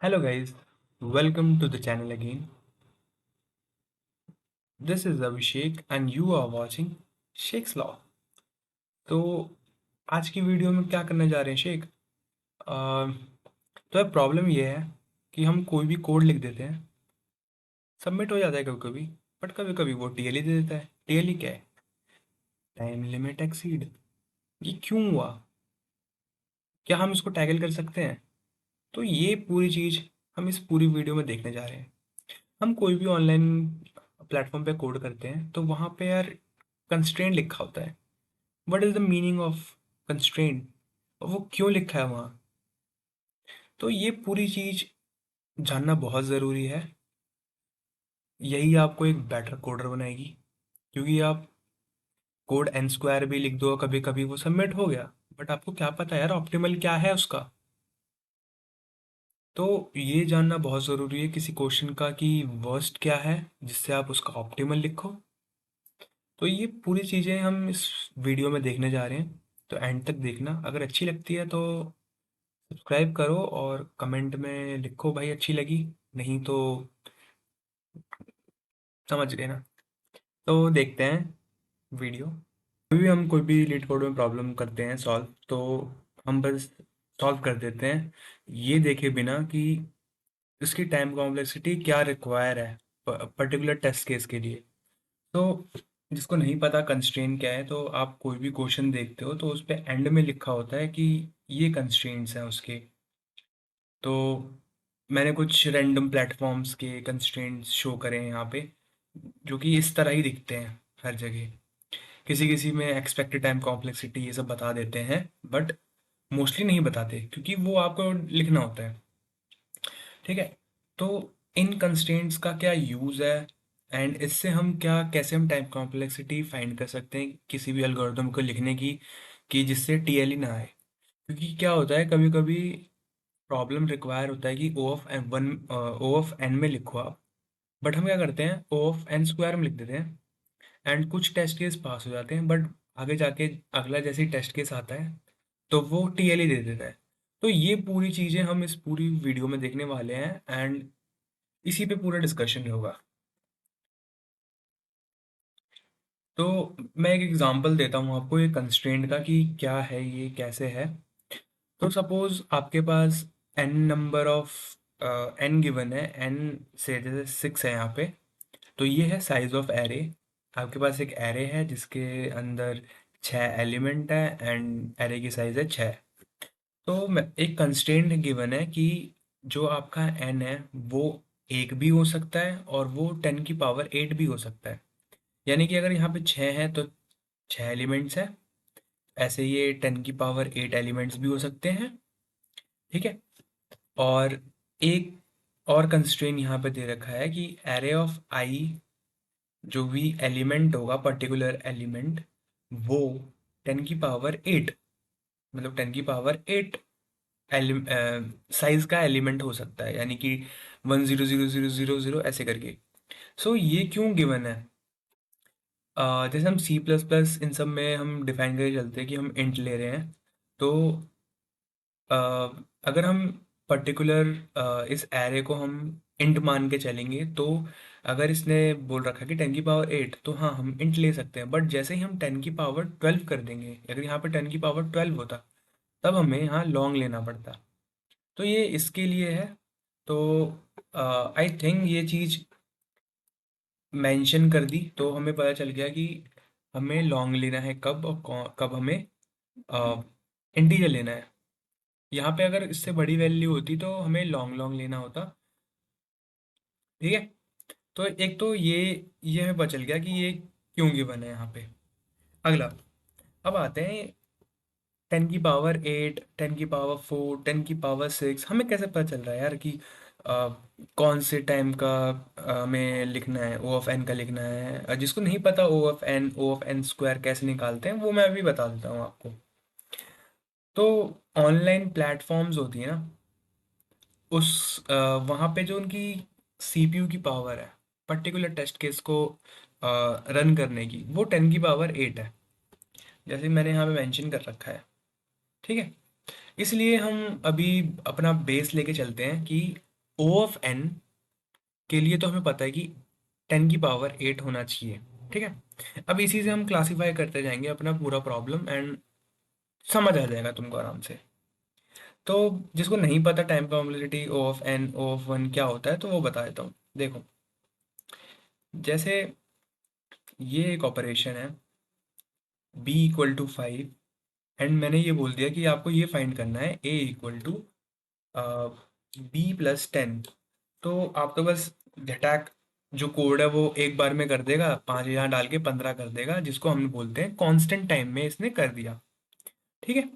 Hello guys, welcome to the channel again. This is Abhishek and you are watching Sheikh's Law. तो आज की video में क्या करने जा रहे हैं शेख? तो प्रॉब्लम ये है कि हम कोई भी कोड लिख देते हैं, सबमिट हो जाता है कभी कभी, बट कभी कभी वो टीएलई दे देता है। टीएलई क्या है? Time limit exceed. ये क्यों हुआ? क्या हम इसको टैकल कर सकते हैं? तो ये पूरी चीज़ हम इस पूरी वीडियो में देखने जा रहे हैं। हम कोई भी ऑनलाइन प्लेटफॉर्म पे कोड करते हैं तो वहाँ पे यार कंस्ट्रेंट लिखा होता है। What is the meaning of constraint और वो क्यों लिखा है वहाँ? तो ये पूरी चीज़ जानना बहुत ज़रूरी है। यही आपको एक बेटर कोडर बनाएगी, क्योंकि आप कोड एन स्क्वायर भी लिख दो, कभी कभी वो सबमिट हो गया, बट आपको क्या पता यार ऑप्टिमल क्या है उसका। तो ये जानना बहुत ज़रूरी है किसी क्वेश्चन का कि वर्स्ट क्या है, जिससे आप उसका ऑप्टिमल लिखो। तो ये पूरी चीज़ें हम इस वीडियो में देखने जा रहे हैं, तो एंड तक देखना। अगर अच्छी लगती है तो सब्सक्राइब करो और कमेंट में लिखो भाई अच्छी लगी, नहीं तो समझ गए ना। तो देखते हैं वीडियो। कभी भी हम कोई भी लीड कोड में प्रॉब्लम करते हैं सॉल्व, तो हम बस सॉल्व कर देते हैं ये देखे बिना कि इसकी टाइम कॉम्प्लेक्सिटी क्या रिक्वायर है पर्टिकुलर टेस्ट केस के लिए। तो जिसको नहीं पता कंस्ट्रेंट क्या है, तो आप कोई भी क्वेश्चन देखते हो तो उस पे एंड में लिखा होता है कि ये कंस्ट्रेंट्स हैं उसके। तो मैंने कुछ रैंडम प्लेटफॉर्म्स के कंस्ट्रेंट्स शो करे हैं यहाँ पे, जो कि इस तरह ही दिखते हैं हर जगह। किसी किसी में एक्सपेक्टेड टाइम कॉम्प्लेक्सिटी ये सब बता देते हैं, बट मोस्टली नहीं बताते क्योंकि वो आपको लिखना होता है। ठीक है। तो इन कंस्ट्रेंट्स का क्या यूज़ है, एंड इससे हम क्या कैसे हम टाइम कॉम्प्लेक्सिटी फाइंड कर सकते हैं किसी भी एल्गोरिथम को लिखने की, कि जिससे टीएलई ना आए। क्योंकि क्या होता है कभी कभी प्रॉब्लम रिक्वायर होता है कि ओ ऑफ एन में लिखो आप, बट हम क्या करते हैं ओ ऑफ एन स्क्वायर में लिख देते हैं, एंड कुछ टेस्ट केस पास हो जाते हैं, बट आगे जाके अगला जैसे ही टेस्ट केस आता है तो वो टीएलई दे देता है। तो ये पूरी चीज़ें हम इस पूरी वीडियो में देखने वाले हैं, एंड इसी पे पूरा डिस्कशन होगा। तो मैं एक एग्जांपल देता हूँ आपको ये कंस्ट्रेंट का कि क्या है ये कैसे है। तो सपोज आपके पास n number of n given है, एन से जैसे 6 है यहाँ पे। तो ये है साइज ऑफ एरे। आपके पास एक एरे है जिसके अंदर 6 एलिमेंट है एंड एरे की साइज है 6। तो एक कंस्ट्रेंट गिवन है कि जो आपका एन है वो एक भी हो सकता है और वो 10 की पावर 8 भी हो सकता है। यानी कि अगर यहाँ पे 6 है तो 6 एलिमेंट्स है, ऐसे ये 10 की पावर 8 एलिमेंट्स भी हो सकते हैं। ठीक है। और एक और कंस्ट्रेंट यहाँ पे दे रखा है कि एरे ऑफ आई, जो भी एलिमेंट होगा पर्टिकुलर एलिमेंट, वो 10 की पावर 8, मतलब 10 की पावर 8 साइज का एलिमेंट हो सकता है, यानी कि 1 0 0 0 0 0 ऐसे करके। सो ये क्यों गिवन है? जैसे हम सी प्लस प्लस इन सब में हम डिफाइन करके चलते हैं कि हम इंट ले रहे हैं। तो अ, अगर हम पर्टिकुलर इस एरे को हम इंट मान के चलेंगे, तो अगर इसने बोल रखा है कि 10 की पावर 8, तो हाँ हम इंट ले सकते हैं। बट जैसे ही हम 10 की पावर 12 कर देंगे, अगर यहाँ पे 10 की पावर 12 होता, तब हमें यहाँ लॉन्ग लेना पड़ता। तो ये इसके लिए है। तो आई थिंक ये चीज़ मेंशन कर दी तो हमें पता चल गया कि हमें लॉन्ग लेना है कब और कब हमें इंटीजर लेना है। यहाँ पे अगर इससे बड़ी वैल्यू होती तो हमें लॉन्ग लॉन्ग लेना होता। ठीक है। तो एक तो ये हमें पता चल गया कि ये क्यों गिवन है यहाँ पे। अगला, अब आते हैं 10 की पावर 8, 10 की पावर 4, 10 की पावर 6। हमें कैसे पता चल रहा है यार कि कौन से टाइम का हमें लिखना है, ओ ऑफ एन का लिखना है। जिसको नहीं पता ओ ऑफ एन स्क्वायर कैसे निकालते हैं, वो मैं अभी बता देता हूँ आपको। तो ऑनलाइन प्लेटफॉर्म्स होती है ना, उस वहाँ पे जो उनकी सीपीयू की पावर है पर्टिकुलर टेस्ट केस को रन करने की, वो 10 की पावर 8 है, जैसे मैंने यहाँ पे मेंशन कर रखा है। ठीक है। इसलिए हम अभी अपना बेस लेके चलते हैं कि ओ ऑफ एन के लिए तो हमें पता है कि 10 की पावर 8 होना चाहिए। ठीक है, अब इसी से हम क्लासीफाई करते जाएंगे अपना पूरा प्रॉब्लम, एंड समझ आ जाएगा तुमको आराम से। तो जिसको नहीं पता time probability O of N O of one क्या होता है, तो वो बता देता हूँ। देखो, जैसे ये एक ऑपरेशन है b = 5, एंड मैंने ये बोल दिया कि आपको ये फाइंड करना है a = b+10। तो आप तो बस झटाक जो कोड है वो एक बार में कर देगा, 5 यहाँ डाल के 15 कर देगा, जिसको हम बोलते हैं कांस्टेंट टाइम में इसने कर दिया। ठीक है,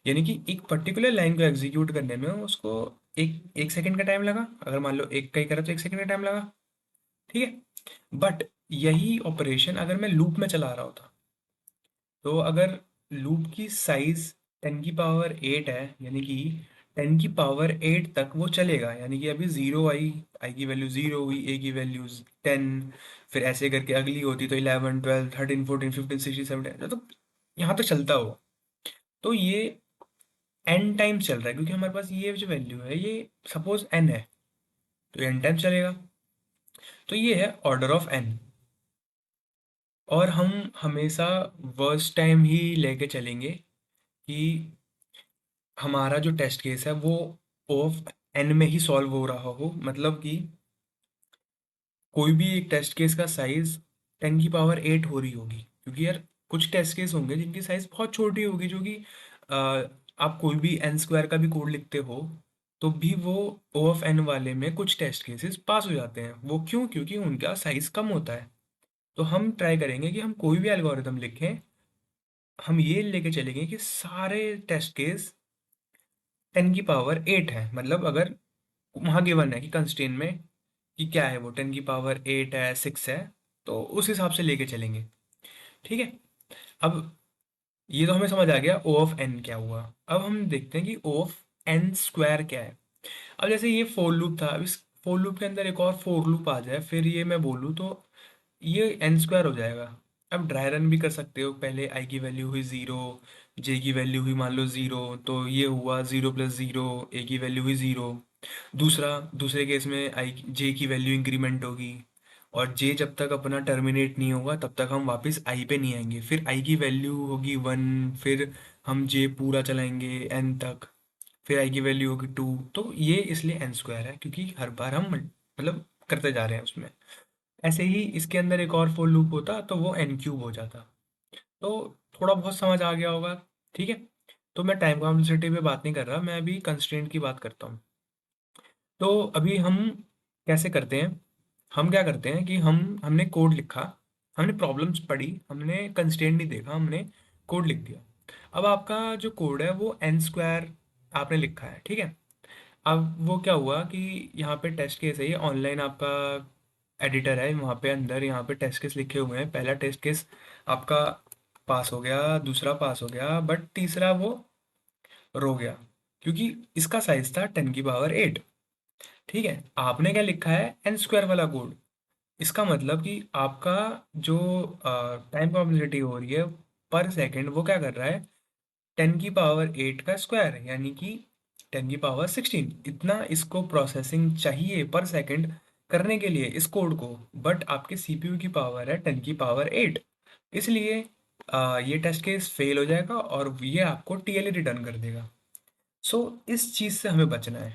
यानी कि एक पर्टिकुलर लाइन को एग्जीक्यूट करने में उसको एक एक सेकंड का टाइम लगा। अगर मान लो एक का ही करा तो 1 सेकंड का टाइम लगा। ठीक है, बट यही ऑपरेशन अगर मैं लूप में चला रहा होता, तो अगर लूप की साइज 10 की पावर 8 है, यानी कि 10 की पावर 8 तक वो चलेगा, यानी कि अभी जीरो आई, आई की वैल्यू जीरो हुई, ए की वैल्यू 10, फिर ऐसे करके अगली होती तो 11 12 13 14 15 16 17, तो यहाँ तो चलता हो। तो ये एन टाइम चल रहा है, क्योंकि हमारे पास ये जो वैल्यू है ये सपोज एन है, तो एन टाइम चलेगा। तो ये है ऑर्डर ऑफ एन, और हम हमेशा वर्स्ट टाइम ही लेके चलेंगे कि हमारा जो टेस्ट केस है वो ऑफ एन में ही सॉल्व हो रहा हो। मतलब कि कोई भी एक टेस्ट केस का साइज 10 की पावर 8 हो रही होगी, क्योंकि यार कुछ टेस्ट केस होंगे जिनकी साइज बहुत छोटी होगी, जो कि आप कोई भी एन स्क्वायर का भी कोड लिखते हो तो भी वो ओ ऑफ एन वाले में कुछ टेस्ट केसेस पास हो जाते हैं। वो क्यों? क्योंकि उनका साइज कम होता है। तो हम ट्राई करेंगे कि हम कोई भी एल्गोरिदम लिखें, हम ये लेके चलेंगे कि सारे टेस्ट केस 10 की पावर 8 है। मतलब अगर वहाँ गिवन है कि कंस्ट्रेन में कि क्या है, वो 10 की पावर 8 है, 6 है, तो उस हिसाब से लेके चलेंगे। ठीक है, अब ये तो हमें समझ आ गया ओ ऑफ एन क्या हुआ। अब हम देखते हैं कि ओ ऑफ एन स्क्वायर क्या है। अब जैसे ये फोर लूप था, अब इस फोर लूप के अंदर एक और फोर लूप आ जाए, फिर ये मैं बोलूँ तो ये एन स्क्वायर हो जाएगा। अब ड्राई रन भी कर सकते हो, पहले आई की वैल्यू हुई ज़ीरो, जे की वैल्यू हुई मान लो ज़ीरो, तो ये हुआ ज़ीरो+0, ए की वैल्यू हुई ज़ीरो। दूसरे केस में आई जे की वैल्यू इंक्रीमेंट होगी, और जे जब तक अपना टर्मिनेट नहीं होगा तब तक हम वापस आई पे नहीं आएंगे। फिर आई की वैल्यू होगी 1, फिर हम जे पूरा चलाएंगे एन तक, फिर आई की वैल्यू होगी 2। तो ये इसलिए एन स्क्वायर है, क्योंकि हर बार हम मतलब करते जा रहे हैं उसमें। ऐसे ही इसके अंदर एक और फॉर लूप होता तो वो एन क्यूब हो जाता। तो थोड़ा बहुत समझ आ गया होगा। ठीक है, तो मैं टाइम कॉम्प्लेक्सिटी पे बात नहीं कर रहा, मैं अभी कंस्ट्रेंट की बात करता हूँ। तो अभी हम कैसे करते हैं, हम क्या करते हैं कि हमने कोड लिखा, हमने प्रॉब्लम्स पढ़ी, हमने कंस्ट्रेंट नहीं देखा, हमने कोड लिख दिया। अब आपका जो कोड है वो एन स्क्वायर आपने लिखा है। ठीक है, अब वो क्या हुआ कि यहाँ पे टेस्ट केस है, ये ऑनलाइन आपका एडिटर है, वहाँ पे अंदर यहाँ पे टेस्ट केस लिखे हुए हैं। पहला टेस्ट केस आपका पास हो गया, दूसरा पास हो गया, बट तीसरा वो रो गया, क्योंकि इसका साइज था 10 की पावर 8। ठीक है, आपने क्या लिखा है, एन स्क्वायर वाला कोड। इसका मतलब कि आपका जो टाइम प्रोबेबिलिटी हो रही है पर सेकंड, वो क्या कर रहा है, 10 की पावर 8 का स्क्वायर, यानी कि 10 की पावर 16। इतना इसको प्रोसेसिंग चाहिए पर सेकंड करने के लिए इस कोड को, बट आपके सीपीयू की पावर है 10 की पावर 8। इसलिए ये टेस्ट केस फेल हो जाएगा और ये आपको टीएलए रिटर्न कर देगा। सो इस चीज़ से हमें बचना है।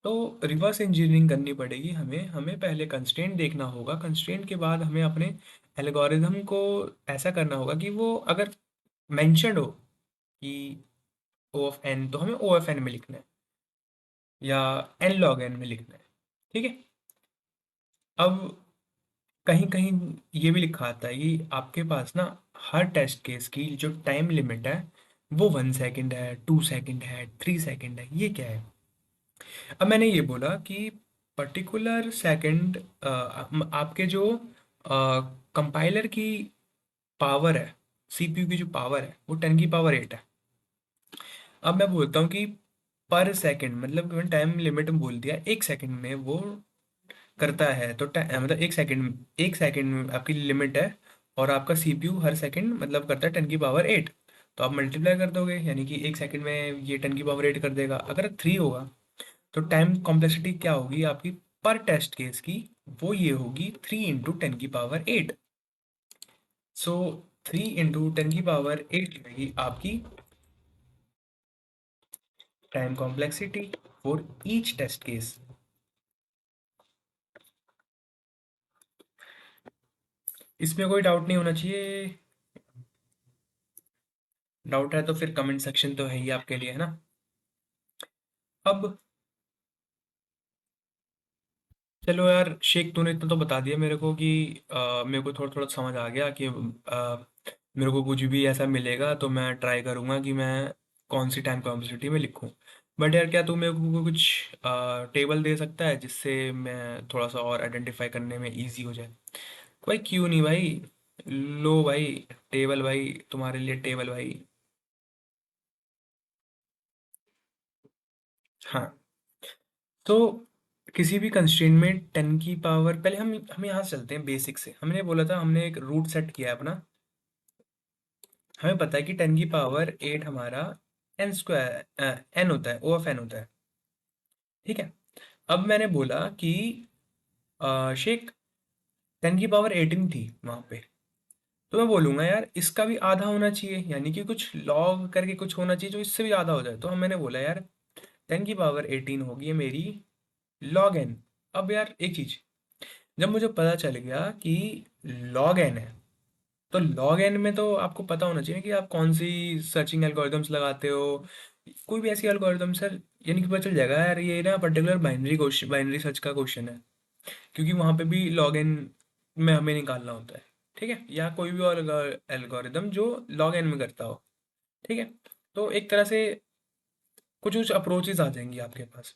तो रिवर्स इंजीनियरिंग करनी पड़ेगी हमें, हमें पहले कंस्ट्रेंट देखना होगा, कंस्ट्रेंट के बाद हमें अपने एल्गोरिथम को ऐसा करना होगा कि वो अगर मेंशन्ड हो कि ओ ऑफ एन, तो हमें ओ एफ एन में लिखना है या एन लॉग एन में लिखना है। ठीक है, अब कहीं कहीं ये भी लिखा आता है कि आपके पास ना हर टेस्ट केस की जो टाइम लिमिट है वो 1 सेकेंड है, 2 सेकेंड है, 3 सेकेंड है। ये क्या है? अब मैंने ये बोला कि पर्टिकुलर सेकंड आपके जो कंपाइलर की पावर है, सीपीयू की जो पावर है वो 10 की पावर 8 है। अब मैं बोलता हूँ कि पर सेकंड, मतलब मैंने टाइम लिमिट में बोल दिया 1 सेकंड में वो करता है, तो मतलब 1 सेकंड में आपकी लिमिट है, और आपका सीपीयू हर सेकंड मतलब करता है 10 की पावर 8। तो आप मल्टीप्लाई कर दोगे, यानी कि 1 सेकंड में ये 10 की पावर 8 कर देगा। अगर 3 होगा तो टाइम कॉम्प्लेक्सिटी क्या होगी आपकी पर टेस्ट केस की, वो ये होगी 3 × 10⁸ सो 3 × 10⁸ रहेगी आपकी time complexity for each test case. इसमें कोई डाउट नहीं होना चाहिए। डाउट है तो फिर कमेंट सेक्शन तो है ही आपके लिए, है ना। अब चलो यार शेख, तूने इतना तो बता दिया मेरे को कि मेरे को थोड़ा थोड़ा समझ आ गया कि मेरे को कुछ भी ऐसा मिलेगा तो मैं ट्राई करूंगा कि मैं कौन सी टाइम कॉम्प्लेक्सिटी में लिखूं। बट यार क्या तू मेरे को कुछ टेबल दे सकता है जिससे मैं थोड़ा सा और आइडेंटिफाई करने में इजी हो जाए। भाई क्यों नहीं भाई। लो भाई, टेबल भाई, तुम्हारे लिए टेबल भाई। हाँ, तो किसी भी कंस्ट्रेंट में 10 की पावर, पहले हम यहाँ से चलते हैं बेसिक से। हमने बोला था, हमने एक रूट सेट किया है अपना। हमें पता है कि 10 की पावर 8 हमारा एन स्क्वायर एन होता है, ओ ऑफ एन होता है। ठीक है। अब मैंने बोला कि शेख 10 की पावर 18 थी वहां पे, तो मैं बोलूंगा यार इसका भी आधा होना चाहिए, यानी कि कुछ लॉग करके कुछ होना चाहिए जो इससे भी आधा हो जाए। तो हम मैंने बोला यार 10 की पावर 18 होगी ये मेरी लॉग एन। अब यार एक चीज, जब मुझे पता चल गया कि लॉग एन है, तो लॉग एन में तो आपको पता होना चाहिए कि आप कौन सी सर्चिंग एल्गोरिदम्स लगाते हो। कोई भी ऐसी एल्गोरिदम सर, यानी कि पता चल जाएगा यार ये ना particular binary question, binary search का क्वेश्चन है, क्योंकि वहां पे भी लॉग एन में हमें निकालना होता है। ठीक है, या कोई भी और एल्गोरिदम जो लॉग एन में करता हो। ठीक है। तो एक तरह से कुछ कुछ अप्रोचेस आ जाएंगी आपके पास।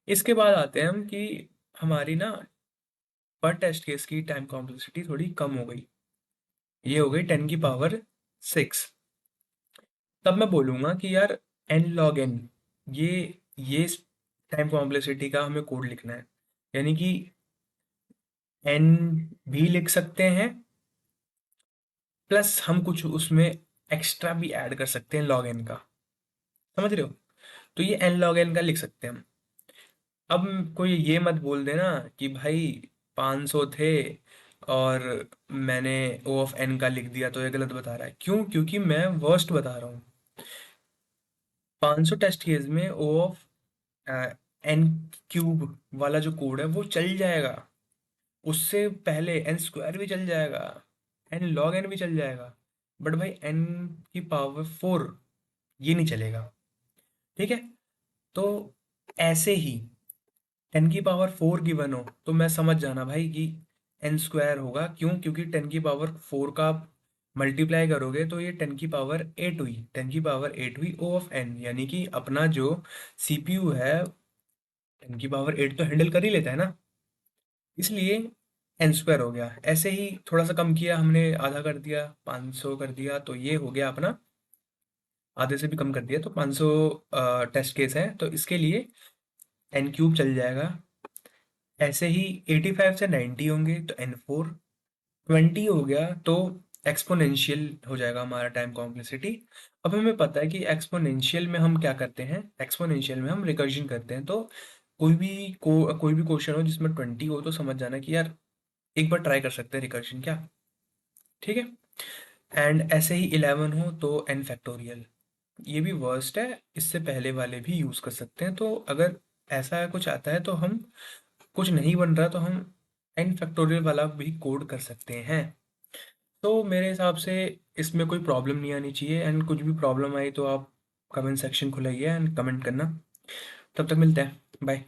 इसके बाद आते हैं हम कि हमारी ना पर टेस्ट केस की टाइम कॉम्प्लेक्सिटी थोड़ी कम हो गई। ये हो गई 10 की पावर 6। तब मैं बोलूंगा कि यार एन लॉग एन, ये ये टाइम कॉम्प्लेक्सिटी का हमें कोड लिखना है। यानी कि एन भी लिख सकते हैं, प्लस हम कुछ उसमें एक्स्ट्रा भी ऐड कर सकते हैं लॉग एन का। समझ रहे हो। तो ये एन लॉग एन का लिख सकते हैं हम। अब कोई ये मत बोल देना कि भाई 500 थे और मैंने ओ ऑफ एन का लिख दिया तो ये गलत बता रहा है। क्यों? क्योंकि मैं वर्स्ट बता रहा हूँ। 500 टेस्ट केस में ओ ऑफ एन क्यूब वाला जो कोड है वो चल जाएगा। उससे पहले एन स्क्वायर भी चल जाएगा, एन लॉग एन भी चल जाएगा। बट भाई n की पावर 4 ये नहीं चलेगा। ठीक है। तो ऐसे ही 10 की पावर 4 गिवन हो तो मैं समझ जाना भाई कि एन स्क्वायर होगा। क्यों? क्योंकि 10 की पावर 4 का आप मल्टीप्लाई करोगे तो ये 10 की पावर 8 हुई। 10 की पावर 8 हुई ओ ऑफ एन, यानी कि अपना जो सीपीयू है 10 की पावर 8 तो हैंडल कर ही लेता है ना, इसलिए एन स्क्वायर हो गया। ऐसे ही थोड़ा सा कम किया हमने, आधा कर दिया, 500 कर दिया, तो ये हो गया अपना आधे से भी कम कर दिया, तो 500 टेस्ट केस है तो इसके लिए एन क्यूब चल जाएगा। ऐसे ही 85 से 90 होंगे तो n4। 20 हो गया तो एक्सपोनेंशियल हो जाएगा हमारा टाइम कॉम्प्लेक्सिटी। अब हमें पता है कि एक्सपोनेंशियल में हम क्या करते हैं, एक्सपोनेंशियल में हम रिकर्जन करते हैं। तो कोई भी क्वेश्चन हो जिसमें 20 हो तो समझ जाना कि यार एक बार ट्राई कर सकते हैं रिकर्जन, क्या। ठीक है। एंड ऐसे ही 11 हो तो n फैक्टोरियल। ये भी वर्स्ट है, इससे पहले वाले भी यूज कर सकते हैं। तो अगर ऐसा कुछ आता है तो हम, कुछ नहीं बन रहा तो हम n फैक्टोरियल वाला भी कोड कर सकते हैं। तो मेरे हिसाब से इसमें कोई प्रॉब्लम नहीं आनी चाहिए। एंड कुछ भी प्रॉब्लम आई तो आप कमेंट सेक्शन खुलाइए एंड कमेंट करना। तब तक मिलते हैं, बाय।